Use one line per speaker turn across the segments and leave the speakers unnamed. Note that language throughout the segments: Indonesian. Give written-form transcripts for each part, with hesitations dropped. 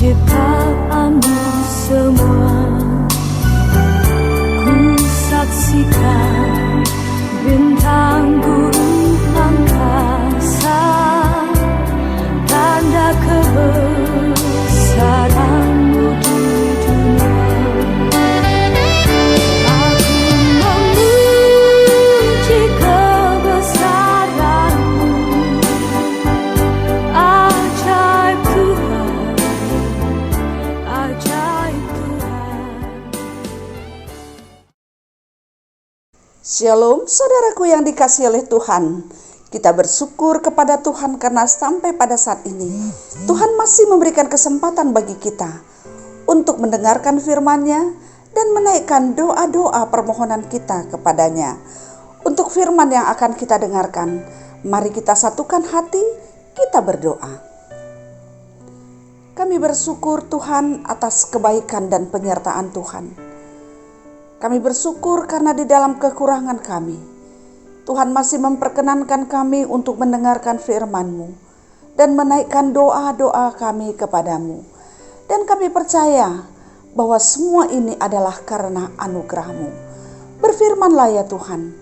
ciptaanmu semua, ku saksikan bintang gurun angkasa, tanda kebesaranmu di dunia. Aku memuji kebesaranmu, ajaib Tuhan, ajaib Tuhan.
Shalom saudaraku yang dikasihi oleh Tuhan. Kita bersyukur kepada Tuhan karena sampai pada saat ini Tuhan masih memberikan kesempatan bagi kita untuk mendengarkan firman-Nya dan menaikkan doa-doa permohonan kita kepadanya. Untuk firman yang akan kita dengarkan, mari kita satukan hati, kita berdoa. Kami bersyukur Tuhan atas kebaikan dan penyertaan Tuhan. Kami bersyukur karena di dalam kekurangan kami, Tuhan masih memperkenankan kami untuk mendengarkan firman-Mu dan menaikkan doa-doa kami kepadamu. Dan kami percaya bahwa semua ini adalah karena anugerah-Mu. Berfirmanlah ya Tuhan,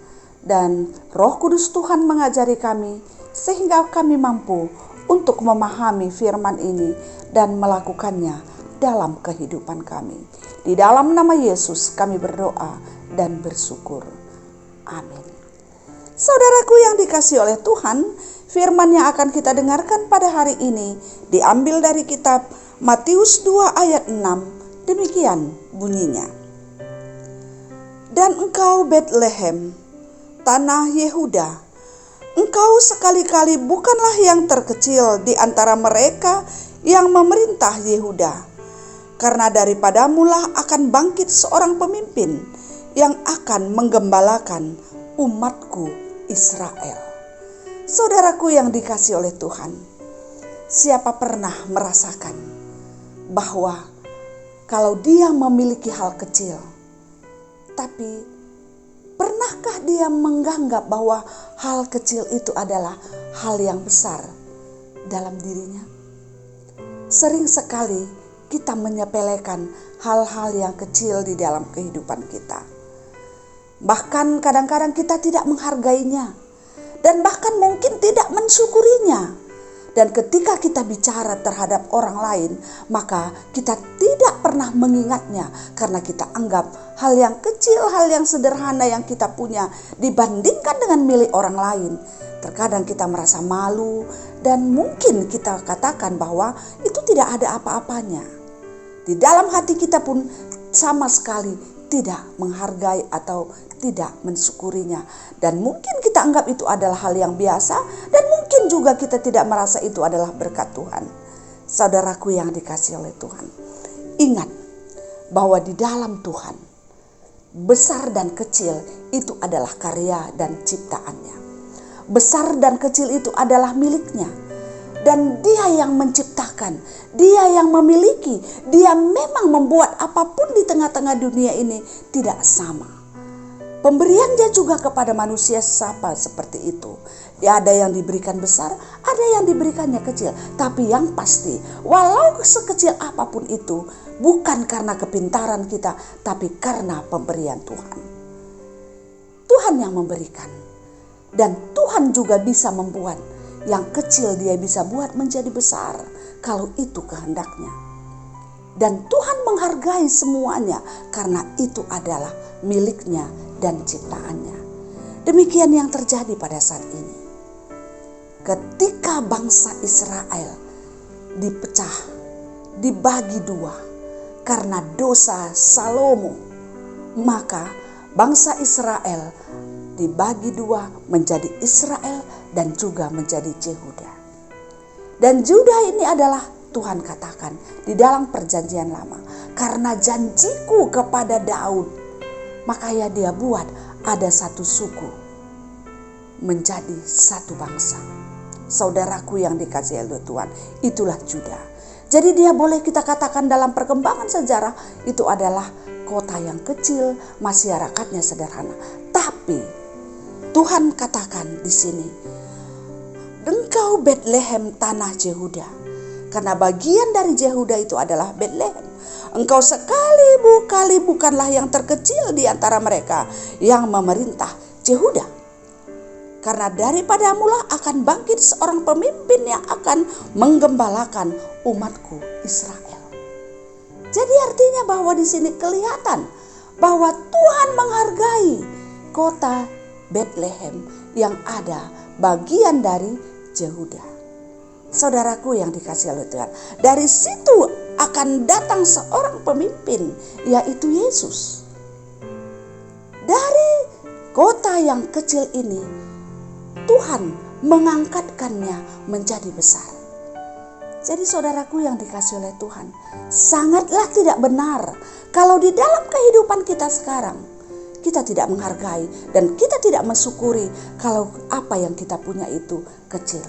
dan Roh Kudus Tuhan mengajari kami sehingga kami mampu untuk memahami firman ini dan melakukannya dalam kehidupan kami. Di dalam nama Yesus kami berdoa dan bersyukur. Amin. Saudaraku yang dikasihi oleh Tuhan, firman yang akan kita dengarkan pada hari ini diambil dari kitab Matius 2 ayat 6. Demikian bunyinya. Dan engkau Betlehem, tanah Yehuda, engkau sekali-kali bukanlah yang terkecil di antara mereka yang memerintah Yehuda, karena daripadamulah akan bangkit seorang pemimpin yang akan menggembalakan umatku Israel. Saudaraku yang dikasihi oleh Tuhan, siapa pernah merasakan bahwa kalau dia memiliki hal kecil, tapi pernahkah dia menganggap bahwa hal kecil itu adalah hal yang besar dalam dirinya? Sering sekali kita menyepelekan hal-hal yang kecil di dalam kehidupan kita. Bahkan kadang-kadang kita tidak menghargainya, dan bahkan mungkin tidak mensyukurinya. Dan ketika kita bicara terhadap orang lain, maka kita tidak pernah mengingatnya karena kita anggap hal yang kecil, hal yang sederhana yang kita punya dibandingkan dengan milik orang lain. Terkadang kita merasa malu dan mungkin kita katakan bahwa itu tidak ada apa-apanya. Di dalam hati kita pun sama sekali tidak menghargai atau tidak mensyukurinya. Dan mungkin kita anggap itu adalah hal yang biasa, dan mungkin juga kita tidak merasa itu adalah berkat Tuhan. Saudaraku yang dikasihi oleh Tuhan, ingat bahwa di dalam Tuhan, besar dan kecil itu adalah karya dan ciptaannya. Besar dan kecil itu adalah miliknya. Dan dia yang menciptakan, dia yang memiliki, dia memang membuat apapun di tengah-tengah dunia ini tidak sama. Pemberian dia juga kepada manusia sama seperti itu. Dia ada yang diberikan besar, ada yang diberikannya kecil. Tapi yang pasti, walau sekecil apapun itu, bukan karena kepintaran kita, tapi karena pemberian Tuhan. Tuhan yang memberikan. Dan Tuhan juga bisa membuat yang kecil dia bisa buat menjadi besar kalau itu kehendaknya. Dan Tuhan menghargai semuanya karena itu adalah miliknya dan ciptaannya. Demikian yang terjadi pada saat ini. Ketika bangsa Israel dipecah, dibagi dua karena dosa Salomo, maka bangsa Israel dibagi dua menjadi Israel dan juga menjadi Yehuda. Dan Juda ini adalah Tuhan katakan di dalam perjanjian lama, karena janjiku kepada Daud, makanya dia buat ada satu suku menjadi satu bangsa. Saudaraku yang dikasihi oleh Tuhan, itulah Juda. Jadi dia boleh kita katakan dalam perkembangan sejarah itu adalah kota yang kecil, masyarakatnya sederhana. Tapi Tuhan katakan di sini, engkau Betlehem tanah Yehuda, Karena bagian dari Yehuda itu adalah Betlehem. Engkau sekali-kali bukanlah yang terkecil di antara mereka yang memerintah Yehuda. Karena daripadamulah akan bangkit seorang pemimpin yang akan menggembalakan umatku Israel. Jadi artinya bahwa di sini kelihatan bahwa Tuhan menghargai kota Betlehem yang ada bagian dari Yehuda. Saudaraku yang dikasihi oleh Tuhan, dari situ akan datang seorang pemimpin, yaitu Yesus. Dari kota yang kecil ini, Tuhan mengangkatkannya menjadi besar. Jadi saudaraku yang dikasihi oleh Tuhan, sangatlah tidak benar kalau di dalam kehidupan kita sekarang, kita tidak menghargai dan kita tidak mensyukuri kalau apa yang kita punya itu kecil.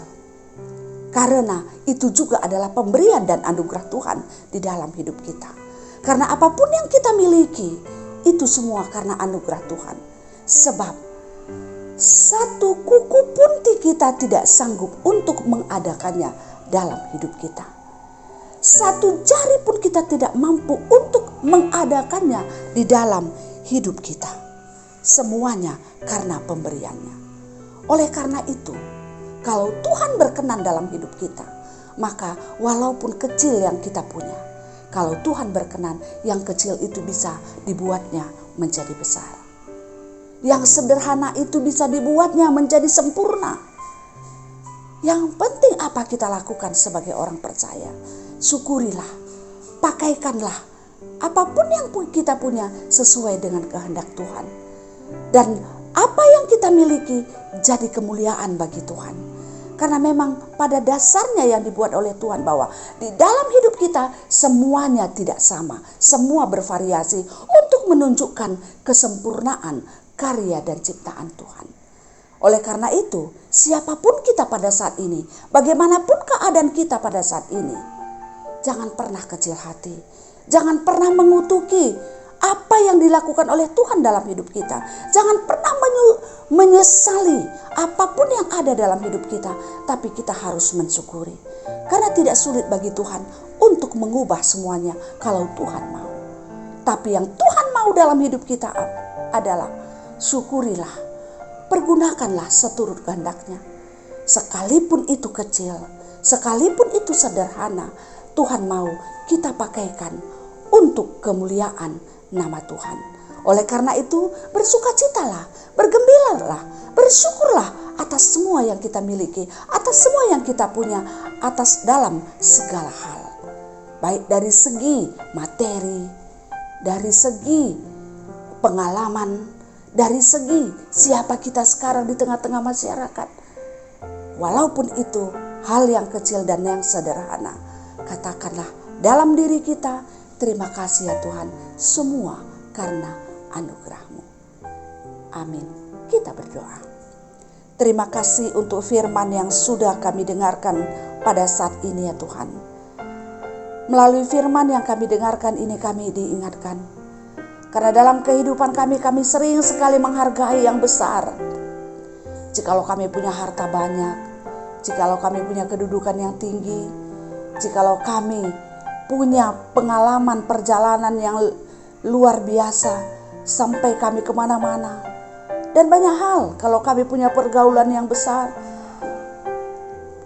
Karena itu juga adalah pemberian dan anugerah Tuhan di dalam hidup kita. Karena apapun yang kita miliki, itu semua karena anugerah Tuhan. Sebab satu kuku pun kita tidak sanggup untuk mengadakannya dalam hidup kita. Satu jari pun kita tidak mampu untuk mengadakannya di dalam hidup kita. Semuanya karena pemberiannya. Oleh karena itu, kalau Tuhan berkenan dalam hidup kita, maka walaupun kecil yang kita punya, kalau Tuhan berkenan, yang kecil itu bisa dibuatnya menjadi besar. Yang sederhana itu bisa dibuatnya menjadi sempurna. Yang penting apa kita lakukan sebagai orang percaya? Syukurilah, pakaikanlah apapun yang kita punya sesuai dengan kehendak Tuhan. Dan apa yang kita miliki jadi kemuliaan bagi Tuhan. Karena memang pada dasarnya yang dibuat oleh Tuhan bahwa di dalam hidup kita semuanya tidak sama. Semua bervariasi untuk menunjukkan kesempurnaan karya dan ciptaan Tuhan. Oleh karena itu, siapapun kita pada saat ini, bagaimanapun keadaan kita pada saat ini, jangan pernah kecil hati. Jangan pernah mengutuki apa yang dilakukan oleh Tuhan dalam hidup kita. Jangan pernah menyesali apapun yang ada dalam hidup kita. Tapi kita harus mensyukuri. Karena tidak sulit bagi Tuhan untuk mengubah semuanya kalau Tuhan mau. Tapi yang Tuhan mau dalam hidup kita adalah syukurilah. Pergunakanlah seturut kehendaknya. Sekalipun itu kecil, sekalipun itu sederhana, Tuhan mau kita pakaikan untuk kemuliaan nama Tuhan. Oleh karena itu, bersukacitalah, bergembiralah, bersyukurlah atas semua yang kita miliki, atas semua yang kita punya, atas dalam segala hal. Baik dari segi materi, dari segi pengalaman, dari segi siapa kita sekarang di tengah-tengah masyarakat. Walaupun itu hal yang kecil dan yang sederhana, katakanlah dalam diri kita, terima kasih ya Tuhan, semua karena anugerah-Mu. Amin. Kita berdoa. Terima kasih untuk firman yang sudah kami dengarkan pada saat ini ya Tuhan. Melalui firman yang kami dengarkan ini kami diingatkan. Karena dalam kehidupan kami sering sekali menghargai yang besar. Jikalau kami punya harta banyak, jikalau kami punya kedudukan yang tinggi, jikalau kami punya pengalaman perjalanan yang luar biasa sampai kami kemana-mana. Dan banyak hal kalau kami punya pergaulan yang besar.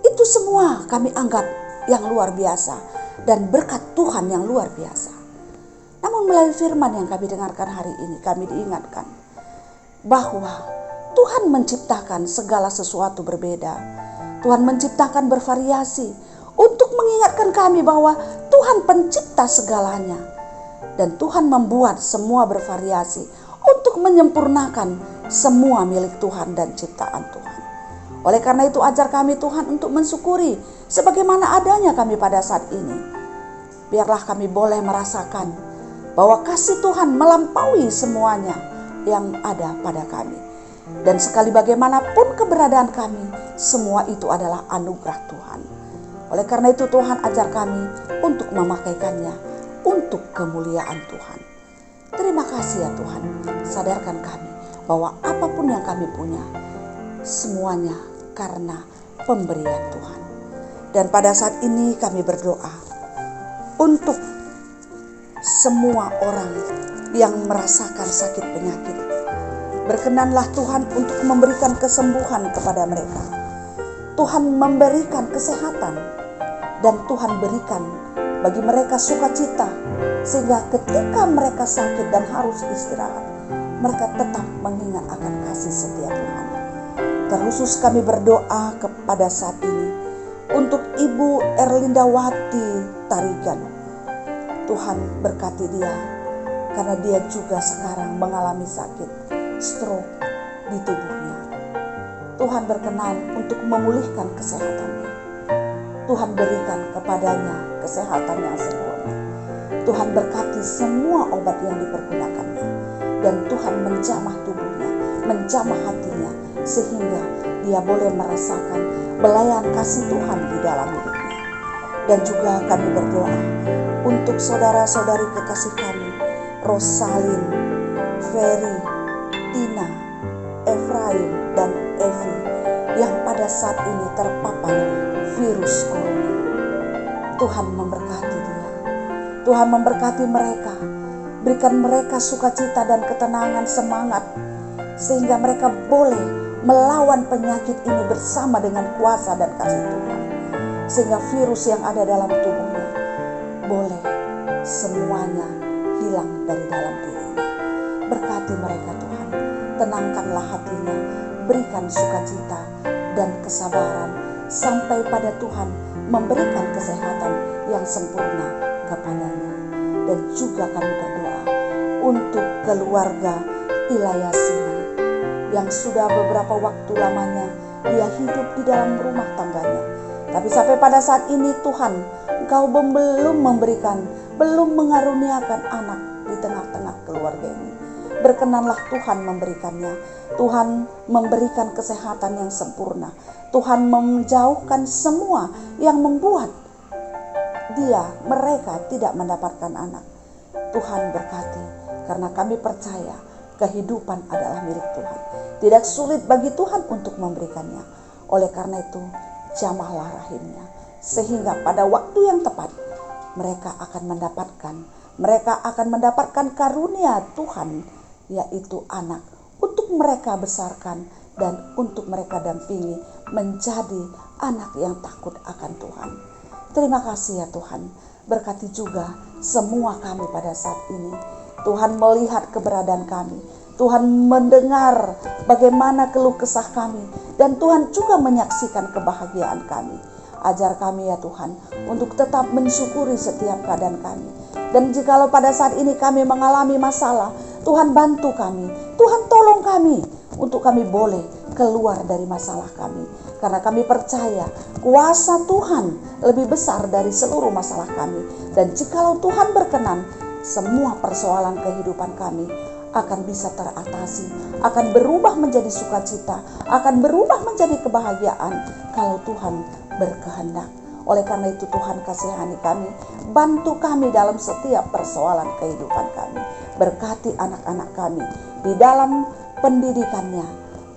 Itu semua kami anggap yang luar biasa dan berkat Tuhan yang luar biasa. Namun melalui firman yang kami dengarkan hari ini kami diingatkan bahwa Tuhan menciptakan segala sesuatu berbeda. Tuhan menciptakan bervariasi untuk mengingatkan kami bahwa Tuhan pencipta segalanya. Dan Tuhan membuat semua bervariasi untuk menyempurnakan semua milik Tuhan dan ciptaan Tuhan. Oleh karena itu ajar kami Tuhan untuk mensyukuri sebagaimana adanya kami pada saat ini. Biarlah kami boleh merasakan bahwa kasih Tuhan melampaui semuanya yang ada pada kami. Dan sekali bagaimanapun keberadaan kami, semua itu adalah anugerah Tuhan. Oleh karena itu Tuhan ajar kami untuk memakaikannya untuk kemuliaan Tuhan. Terima kasih ya Tuhan, sadarkan kami bahwa apapun yang kami punya, semuanya karena pemberian Tuhan. Dan pada saat ini kami berdoa untuk semua orang yang merasakan sakit penyakit. Berkenanlah Tuhan untuk memberikan kesembuhan kepada mereka. Tuhan memberikan kesehatan dan Tuhan berikan bagi mereka sukacita, sehingga ketika mereka sakit dan harus istirahat, mereka tetap mengingat akan kasih setia Tuhan. Terkhusus kami berdoa kepada saat ini untuk Ibu Erlindawati Tarigan. Tuhan berkati dia, karena dia juga sekarang mengalami sakit stroke di tubuhnya. Tuhan berkenan untuk memulihkan kesehatannya. Tuhan berikan kepadanya kesehatan yang sempurna. Tuhan berkati semua obat yang dipergunakannya. Dan Tuhan menjamah tubuhnya, menjamah hatinya, sehingga dia boleh merasakan belayan kasih Tuhan di dalam hidupnya. Dan juga kami berdoa untuk saudara-saudari kekasih kami, Rosalin, Ferry, Tina, Efraim, dan Evi, yang pada saat ini terpapar virus corona. Tuhan memberkati dia. Tuhan memberkati mereka. Berikan mereka sukacita dan ketenangan, semangat, sehingga mereka boleh melawan penyakit ini bersama dengan kuasa dan kasih Tuhan. Sehingga virus yang ada dalam tubuhnya boleh semuanya hilang dari dalam dirinya. Berkati mereka Tuhan. Tenangkanlah hatinya. Berikan sukacita dan kesabaran sampai pada Tuhan memberikan kesehatan yang sempurna kepadanya. Dan juga kami berdoa untuk keluarga Ilayasina yang sudah beberapa waktu lamanya dia hidup di dalam rumah tangganya. Tapi sampai pada saat ini Tuhan, Engkau belum memberikan, belum mengaruniakan anak di tengah-tengah keluarga ini. Berkenanlah Tuhan memberikannya. Tuhan memberikan kesehatan yang sempurna. Tuhan menjauhkan semua yang membuat mereka tidak mendapatkan anak. Tuhan berkati, karena kami percaya kehidupan adalah milik Tuhan. Tidak sulit bagi Tuhan untuk memberikannya. Oleh karena itu, jamahlah rahimnya, sehingga pada waktu yang tepat mereka akan mendapatkan karunia Tuhan, yaitu anak, untuk mereka besarkan dan untuk mereka dampingi menjadi anak yang takut akan Tuhan. Terima kasih ya Tuhan. Berkati juga semua kami pada saat ini. Tuhan melihat keberadaan kami. Tuhan mendengar bagaimana keluh kesah kami. Dan Tuhan juga menyaksikan kebahagiaan kami. Ajar kami ya Tuhan untuk tetap mensyukuri setiap keadaan kami. Dan jikalau pada saat ini kami mengalami masalah, Tuhan bantu kami. Tuhan tolong kami untuk kami boleh keluar dari masalah kami. Karena kami percaya kuasa Tuhan lebih besar dari seluruh masalah kami. Dan jikalau Tuhan berkenan, semua persoalan kehidupan kami akan bisa teratasi, akan berubah menjadi sukacita, akan berubah menjadi kebahagiaan kalau Tuhan berkehendak. Oleh karena itu Tuhan kasihani kami, bantu kami dalam setiap persoalan kehidupan kami. Berkati anak-anak kami di dalam pendidikannya,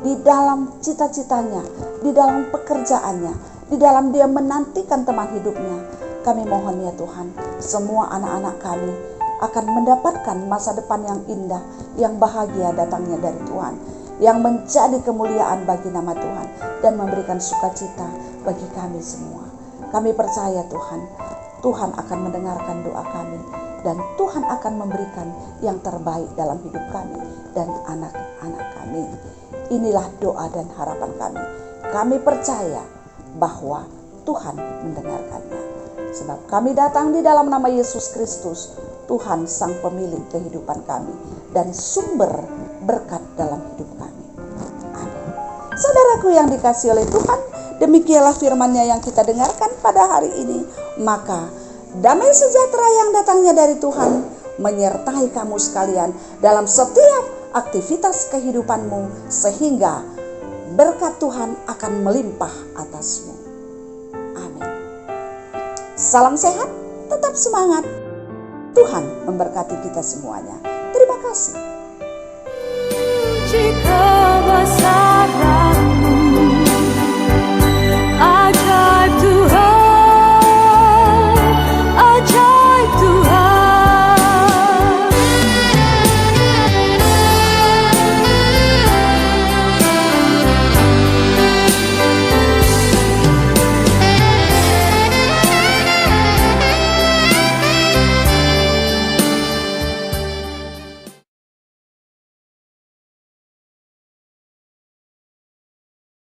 di dalam cita-citanya, di dalam pekerjaannya, di dalam dia menantikan teman hidupnya. Kami mohon ya Tuhan, semua anak-anak kami akan mendapatkan masa depan yang indah, yang bahagia datangnya dari Tuhan, yang menjadi kemuliaan bagi nama Tuhan dan memberikan sukacita bagi kami semua. Kami percaya Tuhan, Tuhan akan mendengarkan doa kami dan Tuhan akan memberikan yang terbaik dalam hidup kami dan anak-anak kami. Inilah doa dan harapan kami. Kami percaya bahwa Tuhan mendengarkannya. Sebab kami datang di dalam nama Yesus Kristus, Tuhan sang pemilik kehidupan kami dan sumber berkat dalam hidup kami. Amin. Saudaraku yang dikasihi oleh Tuhan, demikianlah firman-Nya yang kita dengarkan pada hari ini. Maka damai sejahtera yang datangnya dari Tuhan menyertai kamu sekalian dalam setiap aktivitas kehidupanmu, sehingga berkat Tuhan akan melimpah atasmu. Amin. Salam sehat, tetap semangat. Tuhan memberkati kita semuanya. Terima kasih.
Jika basah